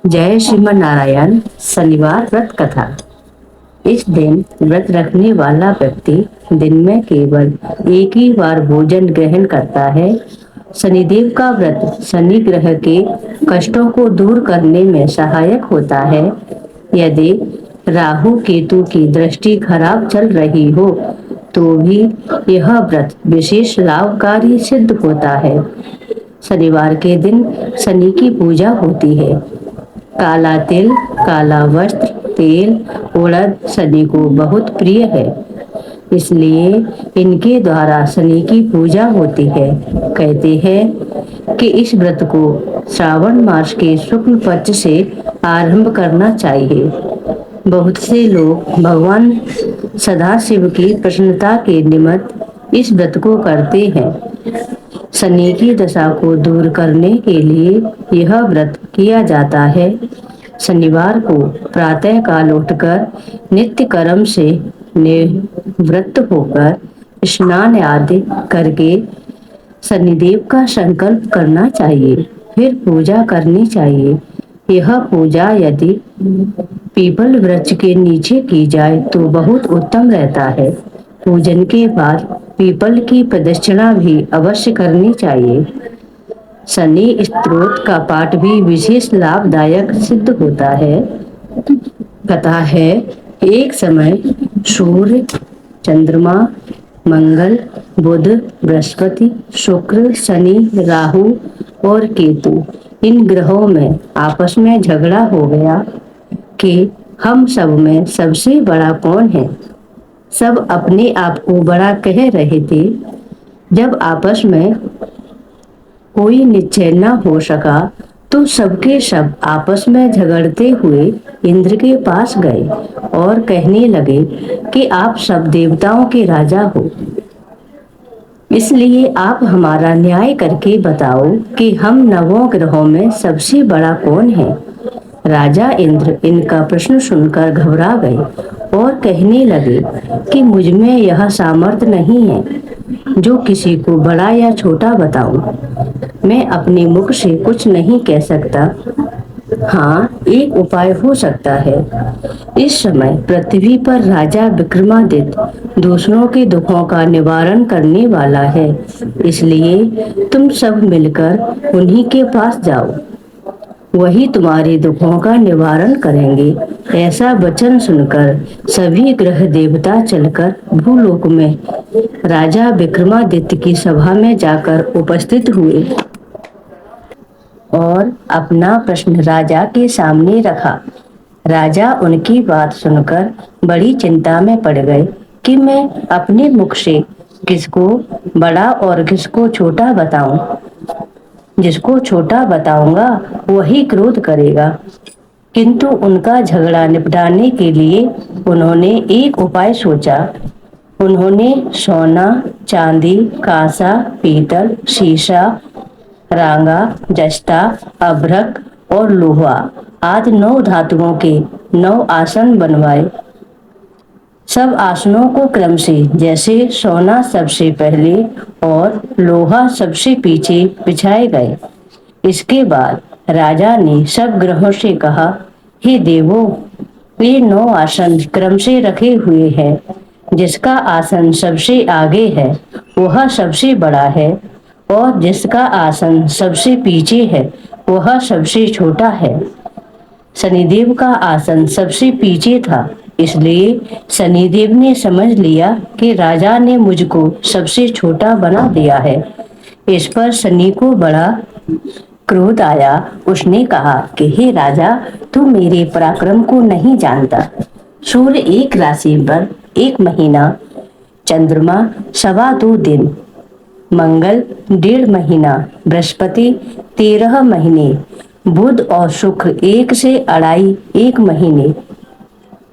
जय श्रीमन नारायण। शनिवार व्रत कथा। इस दिन व्रत रखने वाला व्यक्ति दिन में केवल एक ही बार भोजन ग्रहण करता है। शनिदेव का व्रत शनि ग्रह के कष्टों को दूर करने में सहायक होता है। यदि राहु केतु की दृष्टि खराब चल रही हो तो भी यह व्रत विशेष लाभकारी सिद्ध होता है। शनिवार के दिन शनि की पूजा होती है। काला तिल, काला वस्त्र, तेल, उड़द शनि को बहुत प्रिय है, इसलिए इनके द्वारा शनि की पूजा होती है। कहते हैं कि इस व्रत को श्रावण मास के शुक्ल पक्ष से आरंभ करना चाहिए। बहुत से लोग भगवान सदाशिव की प्रसन्नता के निमित्त इस व्रत को करते हैं। शनि की दशा को दूर करने के लिए यह व्रत किया जाता है। शनिवार को प्रातः काल उठकर नित्य कर्म से निवृत्त होकर स्नान आदि करके शनिदेव का संकल्प करना चाहिए, फिर पूजा करनी चाहिए। यह पूजा यदि पीपल वृक्ष के नीचे की जाए तो बहुत उत्तम रहता है। पूजन के बाद पीपल की प्रदक्षिणा भी अवश्य करनी चाहिए। शनि स्तोत्र का पाठ भी विशेष लाभदायक सिद्ध होता है। कथा है, एक समय सूर्य, चंद्रमा, मंगल, बुध, बृहस्पति, शुक्र, शनि, राहु और केतु इन ग्रहों में आपस में झगड़ा हो गया कि हम सब में सबसे बड़ा कौन है। सब अपने आप को बड़ा कह रहे थे। जब आपस में कोई निश्चय न हो सका तो सबके सब आपस में झगड़ते हुए इंद्र के पास गए और कहने लगे कि आप सब देवताओं के राजा हो, इसलिए आप हमारा न्याय करके बताओ कि हम नवों ग्रहों में सबसे बड़ा कौन है। राजा इंद्र इनका प्रश्न सुनकर घबरा गए और कहने लगे कि मुझ में यह सामर्थ्य नहीं है जो किसी को बड़ा या छोटा बताऊं। मैं अपने मुख से कुछ नहीं कह सकता। हाँ, एक उपाय हो सकता है। इस समय पृथ्वी पर राजा विक्रमादित्य दूसरों के दुखों का निवारण करने वाला है, इसलिए तुम सब मिलकर उन्हीं के पास जाओ, वही तुम्हारे दुखों का निवारण करेंगे। ऐसा वचन सुनकर सभी ग्रह देवता चलकर भूलोक में राजा विक्रमादित्य की सभा में जाकर उपस्थित हुए और अपना प्रश्न राजा के सामने रखा। राजा उनकी बात सुनकर बड़ी चिंता में पड़ गए कि मैं अपने मुख से किसको बड़ा और किसको छोटा बताऊं। जिसको छोटा बताऊंगा वही क्रोध करेगा। किंतु उनका झगड़ा निपटाने के लिए उन्होंने एक उपाय सोचा। उन्होंने सोना, चांदी, कांसा, पीतल, शीशा, रांगा, जस्ता, अभ्रक और लोहा आदि 9 धातुओं के 9 आसन बनवाए। सब आसनों को क्रम से, जैसे सोना सबसे पहले और लोहा सबसे पीछे बिछाए गए। इसके बाद राजा ने सब ग्रहों से कहा, हे देवों, ये 9 आसन क्रम से रखे हुए हैं। जिसका आसन सबसे आगे है वह सबसे बड़ा है और जिसका आसन सबसे पीछे है वह सबसे छोटा है। शनिदेव का आसन सबसे पीछे था, इसलिए शनिदेव ने समझ लिया कि राजा ने मुझको सबसे छोटा बना दिया है। इस पर शनि को बड़ा क्रोध आया। उसने कहा कि हे राजा, तू मेरे पराक्रम को नहीं जानता। सूर्य एक राशि पर 1 महीना, चंद्रमा 2.25 दिन, मंगल 1.5 महीना, बृहस्पति 13 महीने, बुध और शुक्र 1 से 2.5 महीने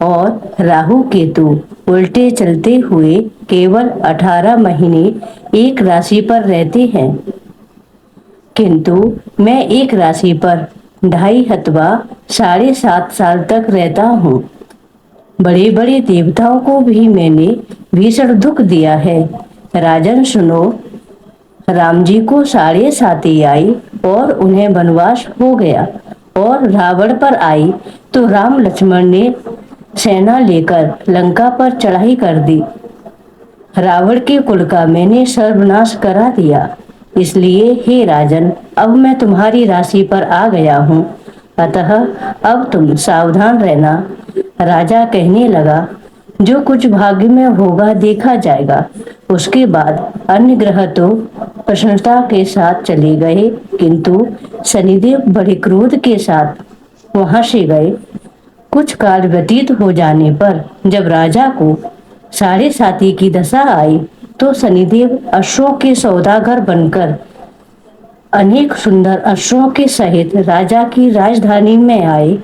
और राहु केतु उल्टे चलते हुए केवल 18 महीने एक राशि पर रहते हैं। किंतु मैं एक राशि पर 2.5 अथवा 7.5 साल तक रहता हूँ। बड़े बड़े देवताओं को भी मैंने भीषण दुख दिया है। राजन सुनो, राम जी को 7.5 आई और उन्हें वनवास हो गया और रावण पर आई तो राम लक्ष्मण ने सेना लेकर लंका पर चढ़ाई कर दी। रावण के कुल का मैंने सर्वनाश करा दिया। इसलिए हे राजन, अब मैं तुम्हारी राशि पर आ गया हूँ, अतः अब तुम सावधान रहना। राजा कहने लगा, जो कुछ भाग्य में होगा देखा जाएगा। उसके बाद अन्य ग्रह तो प्रसन्नता के साथ चले गए, किंतु शनिदेव बड़े क्रोध के साथ वहां से गए। कुछ काल व्यतीत हो जाने पर जब राजा को साढ़े साती की दशा आई, तो शनिदेव अश्वों के सौदागर बनकर अनेक सुंदर अश्वों के सहित राजा की राजधानी में आए।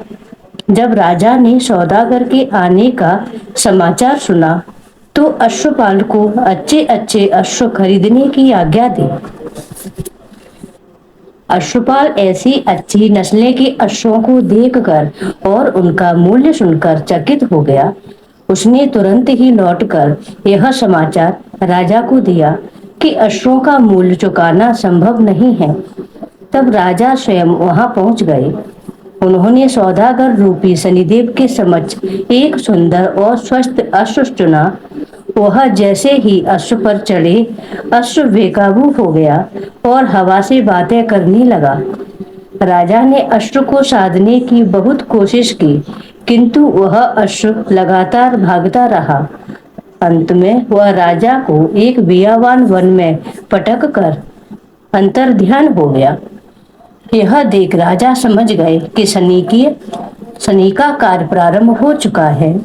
जब राजा ने सौदागर के आने का समाचार सुना, तो अश्वपाल को अच्छे अच्छे अश्व खरीदने की आज्ञा दी। अश्वपाल ऐसी अच्छी नस्लें के अश्वों को देखकर और उनका मूल्य सुनकर चकित हो गया। उसने तुरंत ही लौटकर यह समाचार राजा को दिया कि अश्वों का मूल्य चुकाना संभव नहीं है। तब राजा स्वयं वहां पहुंच गए। उन्होंने सौदागर रूपी शनिदेव के समक्ष एक सुंदर और स्वस्थ अश्व चुना। वह जैसे ही अश्व पर चढ़े, अश्व बेकाबू हो गया और हवा से बातें करने लगा। राजा ने अश्व को साधने की बहुत कोशिश की, किंतु वह अश्व लगातार भागता रहा। अंत में वह राजा को एक बियावान वन में पटक कर अंतर्ध्यान हो गया। यह देख राजा समझ गए कि शनि का कार्य प्रारंभ हो चुका है।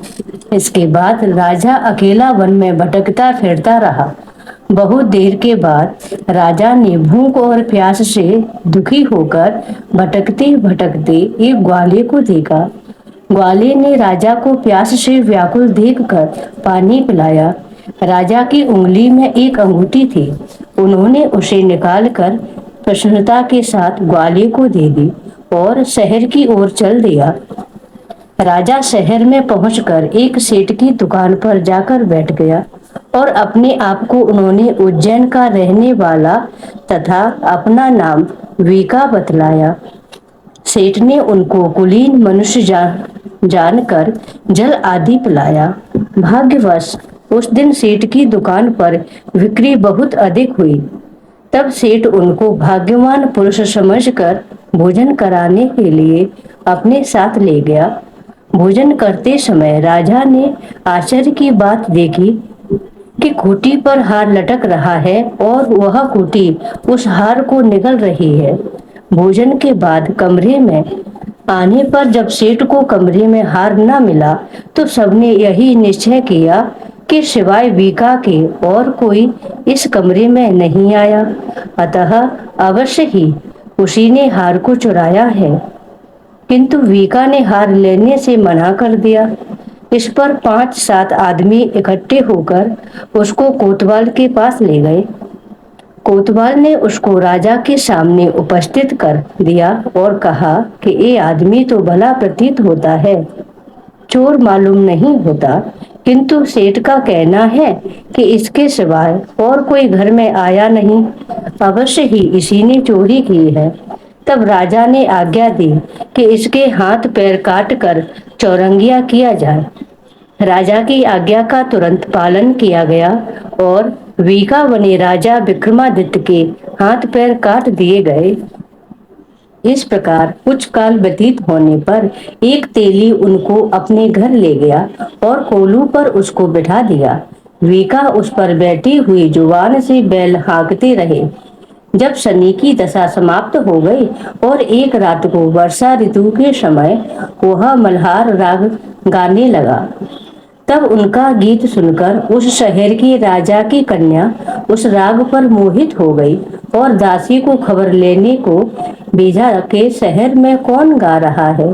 इसके बाद राजा अकेला वन में भटकता फिरता रहा। बहुत देर के बाद राजा ने भूख और प्यास से दुखी होकर भटकते भटकते एक ग्वाले को देखा। ग्वाले ने राजा को प्यास से व्याकुल देखकर पानी पिलाया। राजा की उंगली में एक अंगूठी थी। उन्होंने उसे निकालकर प्रसन्नता के साथ ग्वाले को दे दी और शहर की ओर चल दिया। राजा शहर में पहुंचकर एक सेठ की दुकान पर जाकर बैठ गया और अपने आप को उन्होंने उज्जैन का रहने वाला तथा अपना नाम वीका बतलाया। सेठ ने उनको कुलीन मनुष्य जानकर जल आदि पिलाया। भाग्यवश उस दिन सेठ की दुकान पर बिक्री बहुत अधिक हुई। तब सेठ उनको भाग्यवान पुरुष समझकर भोजन कराने के लिए अपने साथ ले गया। भोजन करते समय राजा ने आश्चर्य की बात देखी कि खूंटी पर हार लटक रहा है और वह खूंटी उस हार को निगल रही है। भोजन के बाद कमरे में आने पर जब सेठ को कमरे में हार न मिला, तो सबने यही निश्चय किया कि सिवाय बीका के और कोई इस कमरे में नहीं आया, अतः अवश्य ही उसी ने हार को चुराया है। किंतु वीका ने हार लेने से मना कर दिया। इस पर 5-7 आदमी इकट्ठे होकर उसको कोतवाल के पास ले गए। कोतवाल ने उसको राजा के सामने उपस्थित कर दिया और कहा कि ये आदमी तो भला प्रतीत होता है, चोर मालूम नहीं होता, किंतु सेठ का कहना है कि इसके सिवाय और कोई घर में आया नहीं, अवश्य ही इसी ने चोरी की है। तब राजा ने आज्ञा दी कि इसके हाथ पैर काट कर चौरंगिया किया जाए। राजा की आज्ञा का तुरंत पालन किया गया और वीका बने राजा विक्रमादित्य के हाथ पैर काट दिए गए। इस प्रकार कुछ काल व्यतीत होने पर एक तेली उनको अपने घर ले गया और कोलू पर उसको बिठा दिया। वीका उस पर बैठी हुई जुबान से बैल हाँकते रहे। जब शनि की दशा समाप्त हो गई और एक रात को वर्षा ऋतु के समय वह मल्हार राग गाने लगा, तब उनका गीत सुनकर उस शहर की राजा की कन्या उस राग पर मोहित हो गई और दासी को खबर लेने को भेजा कि शहर में कौन गा रहा है।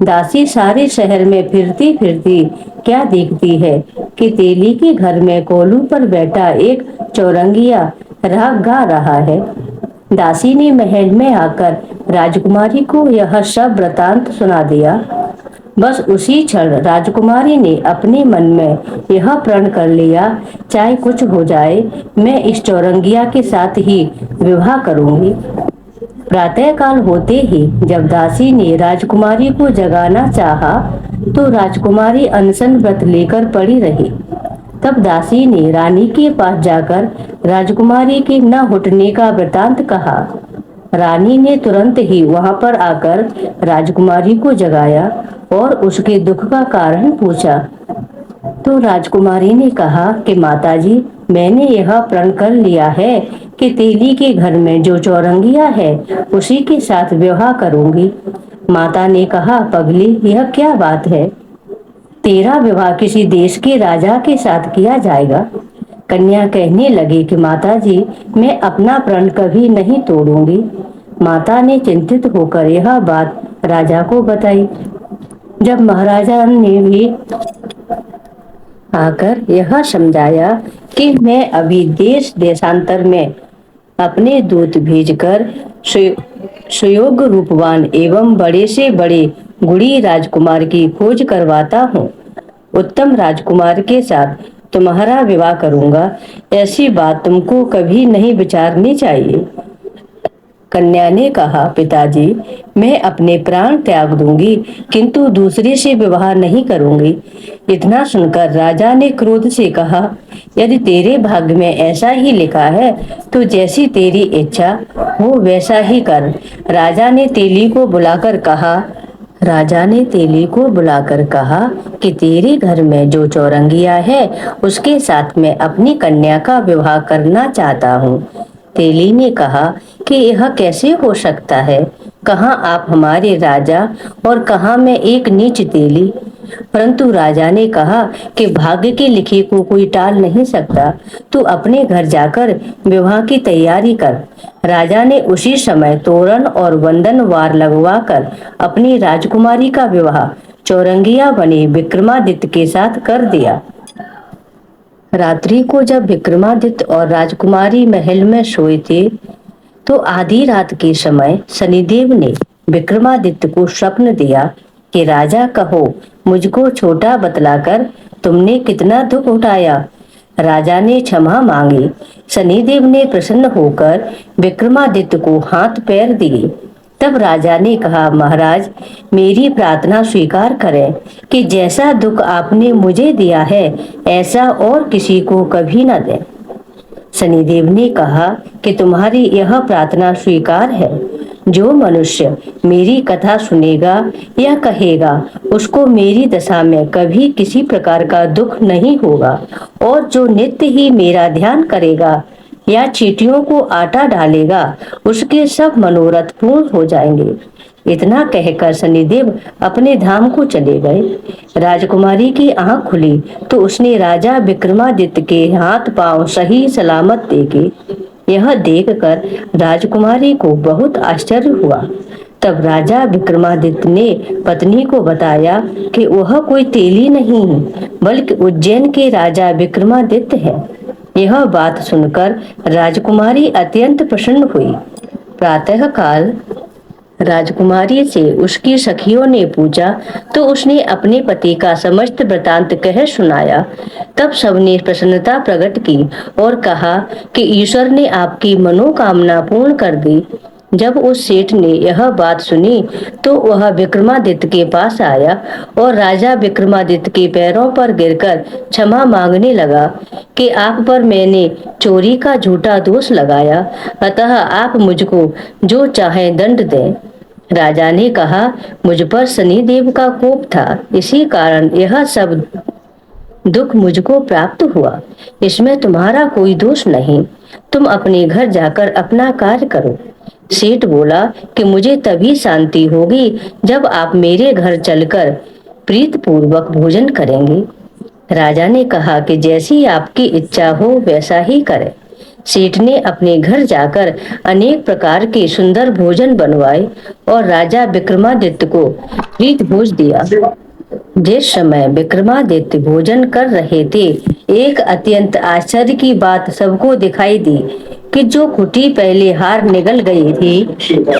दासी सारे शहर में फिरती फिरती क्या देखती है कि तेली के घर में कोलू पर बैठा एक चौरंगिया राग गा रहा है। दासी ने महल में आकर राजकुमारी को यह सब वृतांत सुना दिया। बस उसी क्षण राजकुमारी ने अपने मन में यह प्रण कर लिया, चाहे कुछ हो जाए मैं इस चौरंगिया के साथ ही विवाह करूंगी। प्रातःकाल होते ही जब दासी ने राजकुमारी को जगाना चाहा, तो राजकुमारी अनशन व्रत लेकर पड़ी रही। तब दासी ने रानी के पास जाकर राजकुमारी के न उठने का वृतांत कहा। रानी ने तुरंत ही वहां पर आकर राजकुमारी को जगाया और उसके दुख का कारण पूछा। तो राजकुमारी ने कहा कि माताजी, मैंने यह प्रण कर लिया है कि तेली के घर में जो चौरंगिया है उसी के साथ विवाह करूंगी। माता ने कहा, पगली, यह क्या बात है? तेरा विवाह किसी देश के राजा के साथ किया जाएगा। कन्या कहने लगी कि माताजी, मैं अपना प्रण कभी नहीं तोड़ूंगी। माता ने चिंतित होकर यह बात राजा को बताई। जब महाराजा ने भी आकर यह समझाया कि मैं अभी देश देशांतर में अपने दूत भेजकर सुयोग्य रूपवान एवं बड़े से बड़े गुणी राजकुमार की खोज करवाता हूँ। उत्तम राजकुमार के साथ तुम्हारा विवाह करूंगा, ऐसी बात तुमको कभी नहीं विचारनी चाहिए। कन्या ने कहा, पिताजी, मैं अपने प्राण त्याग दूंगी, किंतु दूसरे से विवाह नहीं करूंगी। इतना सुनकर राजा ने क्रोध से कहा, यदि तेरे भाग्य में ऐसा ही लिखा है तो जैसी तेरी इच्छा हो वैसा ही कर। राजा ने तेली को बुलाकर कहा कि तेरे घर में जो चौरंगिया है उसके साथ मैं अपनी कन्या का विवाह करना चाहता हूँ। तेली ने कहा कि यह कैसे हो सकता है? कहाँ आप हमारे राजा और कहाँ मैं एक नीच तेली। परंतु राजा ने कहा कि भाग्य के लिखे को कोई टाल नहीं सकता, तू अपने घर जाकर विवाह की तैयारी कर। राजा ने उसी समय तोरण और वंदन वार लगवाकर अपनी राजकुमारी का विवाह चौरंगिया बने विक्रमादित्य के साथ कर दिया। रात्रि को जब विक्रमादित्य और राजकुमारी महल में सोए थे, तो आधी रात के समय शनिदेव ने विक्रमादित्य को स्वप्न दिया कि राजा, कहो, मुझको छोटा बतलाकर तुमने कितना दुख उठाया। राजा ने क्षमा मांगी। शनिदेव ने प्रसन्न होकर विक्रमादित्य को हाथ पैर दिए। तब राजा ने कहा, महाराज, मेरी प्रार्थना स्वीकार करें कि जैसा दुख आपने मुझे दिया है ऐसा और किसी को कभी न दें। शनिदेव ने कहा कि तुम्हारी यह प्रार्थना स्वीकार है। जो मनुष्य मेरी कथा सुनेगा या कहेगा उसको मेरी दशा में कभी किसी प्रकार का दुख नहीं होगा, और जो नित्य ही मेरा ध्यान करेगा या चींटियों को आटा डालेगा उसके सब मनोरथ पूर्ण हो जाएंगे। इतना कहकर शनिदेव अपने धाम को चले गए। राजकुमारी की आंख खुली तो उसने राजा विक्रमादित्य के हाथ पांव सही सलामत देखे। यह देखकर राजकुमारी को बहुत आश्चर्य हुआ। तब राजा विक्रमादित्य ने पत्नी को बताया कि वह कोई तेली नहीं बल्कि उज्जैन के राजा विक्रमादित्य है। यह बात सुनकर राजकुमारी अत्यंत प्रसन्न हुई। प्रातः काल राजकुमारी से उसकी सखियों ने पूछा तो उसने अपने पति का समस्त वृतांत कह सुनाया। तब सबने प्रसन्नता प्रकट की और कहा कि ईश्वर ने आपकी मनोकामना पूर्ण कर दी। जब उस सेठ ने यह बात सुनी तो वह विक्रमादित्य के पास आया और राजा विक्रमादित्य के पैरों पर गिरकर क्षमा मांगने लगा कि आप पर मैंने चोरी का झूठा दोष लगाया, अतः आप मुझको जो चाहे दंड दें। राजा ने कहा, मुझ पर शनिदेव का कोप था, इसी कारण यह सब दुख मुझको प्राप्त हुआ। इसमें तुम्हारा कोई दोष नहीं। तुम अपने घर जाकर अपना कार्य करो। सेठ बोला कि मुझे तभी शांति होगी जब आप मेरे घर चलकर प्रीत पूर्वक भोजन करेंगे। राजा ने कहा कि जैसी आपकी इच्छा हो वैसा ही करें। सेठ ने अपने घर जाकर अनेक प्रकार के सुंदर भोजन बनवाए और राजा विक्रमादित्य को प्रीत भोज दिया। जिस समय विक्रमादित्य भोजन कर रहे थे, एक अत्यंत आश्चर्य की बात सबको दिखाई दी कि जो कुटी पहले हार निगल गई थी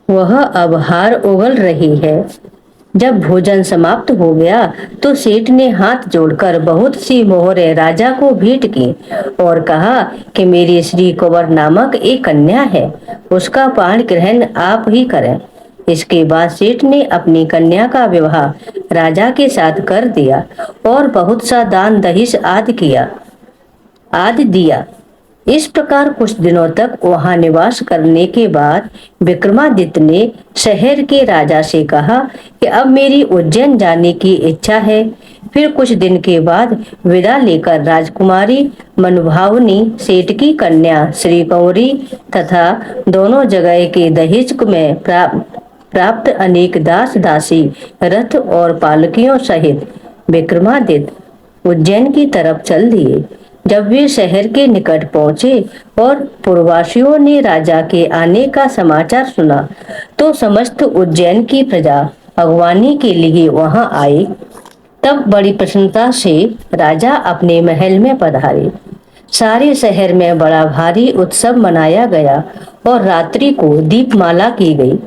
वह अब हार उगल रही है। जब भोजन समाप्त हो गया तो सेठ ने हाथ जोड़कर बहुत सी मोहरें राजा को भेंट की और कहा कि मेरी श्री कुंवर नामक एक कन्या है, उसका पाण ग्रहण आप ही करें। इसके बाद सेठ ने अपनी कन्या का विवाह राजा के साथ कर दिया और बहुत सा दान दहेज आदि दिया। इस प्रकार कुछ दिनों तक वहां निवास करने के बाद विक्रमादित्य ने शहर के राजा से कहा कि अब मेरी उज्जैन जाने की इच्छा है। फिर कुछ दिन के बाद विदा लेकर राजकुमारी मनभावनी, सेठ की कन्या श्री गौरी तथा दोनों जगह के दहेज में प्राप्त अनेक दास दासी, रथ और पालकियों सहित विक्रमादित्य उज्जैन की तरफ चल दिए। जब वे शहर के निकट पहुंचे और पूर्ववासियों ने राजा के आने का समाचार सुना तो समस्त उज्जैन की प्रजा अगवानी के लिए वहां आई। तब बड़ी प्रसन्नता से राजा अपने महल में पधारे। सारे शहर में बड़ा भारी उत्सव मनाया गया और रात्रि को दीपमाला की गई।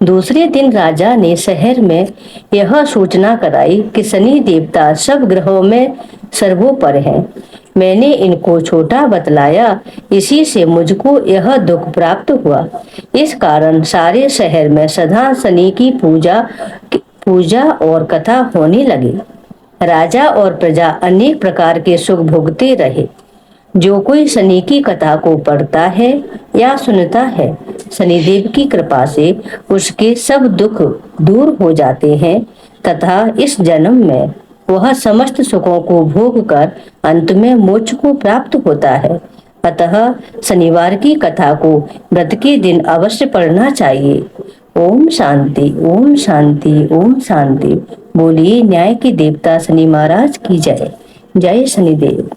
दूसरे दिन राजा ने शहर में यह सूचना कराई कि शनि देवता सब ग्रहों में सर्वोपर हैं। मैंने इनको छोटा बतलाया, इसी से मुझको यह दुख प्राप्त हुआ। इस कारण सारे शहर में सदा शनि की पूजा और कथा होने लगी। राजा और प्रजा अनेक प्रकार के सुख भोगते रहे। जो कोई शनि की कथा को पढ़ता है या सुनता है, शनिदेव की कृपा से उसके सब दुख दूर हो जाते हैं तथा इस जन्म में वह समस्त सुखों को भोग कर अंत में मोक्ष को प्राप्त होता है। अतः शनिवार की कथा को व्रत के दिन अवश्य पढ़ना चाहिए। ओम शांति, ओम शांति, ओम शांति। बोलिए न्याय के देवता शनि महाराज की जय। जय शनिदेव।